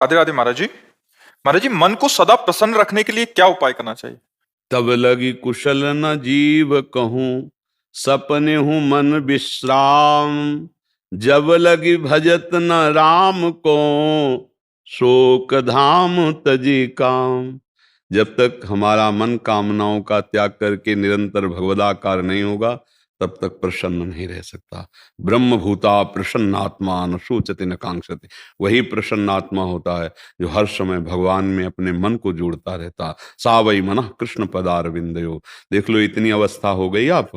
राधे राधे महाराज जी। महाराज जी, मन को सदा प्रसन्न रखने के लिए क्या उपाय करना चाहिए? तब लगी कुशल न जीव कहूँ, सपने हूँ मन विश्राम। जब लगी भजत न राम को, शोक धाम तजी काम। जब तक हमारा मन कामनाओं का त्याग करके निरंतर भगवदाकार नहीं होगा, तब तक प्रसन्न नहीं रह सकता। ब्रह्म भूता प्रसन्नात्मा न शोचते न कांक्षते। वही प्रसन्न आत्मा होता है जो हर समय भगवान में अपने मन को जोड़ता रहता। सा वै मनः कृष्ण पदार विंदयो। देख लो, इतनी अवस्था हो गई आप,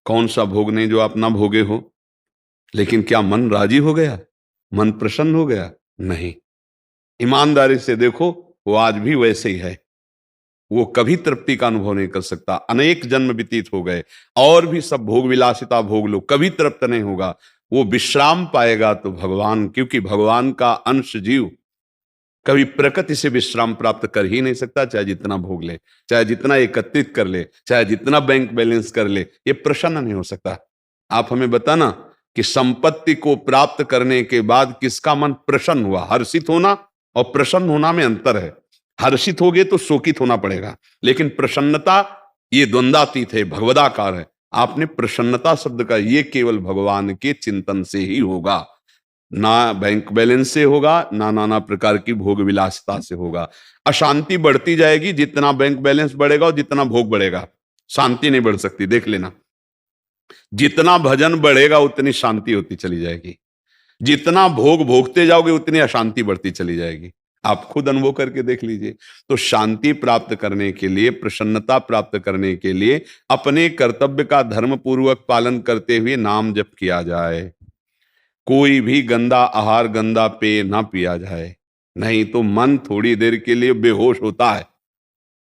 कौन सा भोग नहीं जो आप ना भोगे हो, लेकिन क्या मन राजी हो गया? मन प्रसन्न हो गया? नहीं। ईमानदारी से देखो, वो आज भी वैसे ही है। वो कभी तृप्ति का अनुभव नहीं कर सकता। अनेक जन्म व्यतीत हो गए और भी सब भोग विलासिता भोग लो, कभी तृप्त नहीं होगा। वो विश्राम पाएगा तो भगवान, क्योंकि भगवान का अंश जीव कभी प्रकृति से विश्राम प्राप्त कर ही नहीं सकता। चाहे जितना भोग ले, चाहे जितना एकत्रित कर ले, चाहे जितना बैंक बैलेंस कर ले, ये प्रसन्न नहीं हो सकता। आप हमें बताना कि संपत्ति को प्राप्त करने के बाद किसका मन प्रसन्न हुआ? हर्षित होना और प्रसन्न होना में अंतर है। हर्षित होगे तो शोकित होना पड़ेगा, लेकिन प्रसन्नता ये द्वंद्वातीत है, भगवदाकार है। आपने प्रसन्नता शब्द का, ये केवल भगवान के चिंतन से ही होगा, ना बैंक बैलेंस से होगा, ना नाना प्रकार की भोग विलासिता से होगा। अशांति बढ़ती जाएगी जितना बैंक बैलेंस बढ़ेगा और जितना भोग बढ़ेगा। शांति नहीं बढ़ सकती, देख लेना। जितना भजन बढ़ेगा उतनी शांति होती चली जाएगी, जितना भोग भोगते जाओगे उतनी अशांति बढ़ती चली जाएगी। आप खुद अनुभव करके देख लीजिए। तो शांति प्राप्त करने के लिए, प्रसन्नता प्राप्त करने के लिए अपने कर्तव्य का धर्म पूर्वक पालन करते हुए नाम जप किया जाए। कोई भी गंदा आहार, गंदा पेय ना पिया जाए, नहीं तो मन थोड़ी देर के लिए बेहोश होता है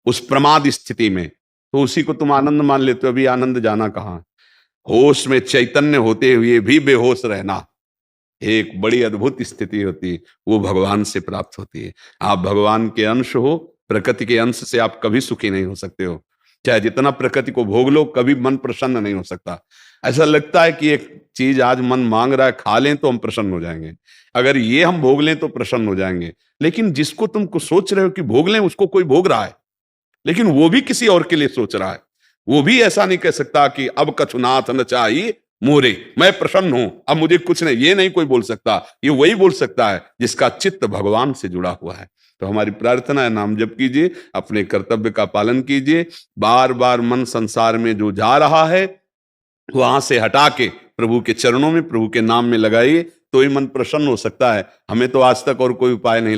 उस प्रमाद स्थिति में, तो उसी को तुम आनंद मान लेते हो। अभी आनंद जाना कहाँ? होश में चैतन्य होते हुए भी बेहोश रहना एक बड़ी अद्भुत स्थिति होती है, वो भगवान से प्राप्त होती है। आप भगवान के अंश हो, प्रकृति के अंश से आप कभी सुखी नहीं हो सकते हो। चाहे जितना प्रकृति को भोग लो, कभी मन प्रसन्न नहीं हो सकता। ऐसा लगता है कि एक चीज आज मन मांग रहा है, खा लें तो हम प्रसन्न हो जाएंगे, अगर ये हम भोग लें तो प्रसन्न हो जाएंगे। लेकिन जिसको तुमको सोच रहे हो कि भोग लें, उसको कोई भोग रहा है, लेकिन वो भी किसी और के लिए सोच रहा है। वो भी ऐसा नहीं कह सकता कि अब कछुनाथ न चाहिए मोरे, मैं प्रसन्न हूं, अब मुझे कुछ नहीं, ये नहीं कोई बोल सकता। ये वही बोल सकता है जिसका चित्त भगवान से जुड़ा हुआ है। तो हमारी प्रार्थना है, नाम जप कीजिए, अपने कर्तव्य का पालन कीजिए। बार बार मन संसार में जो जा रहा है, वहां से हटा के प्रभु के चरणों में, प्रभु के नाम में लगाइए, तो ही मन प्रसन्न हो सकता है। हमें तो आज तक और कोई उपाय नहीं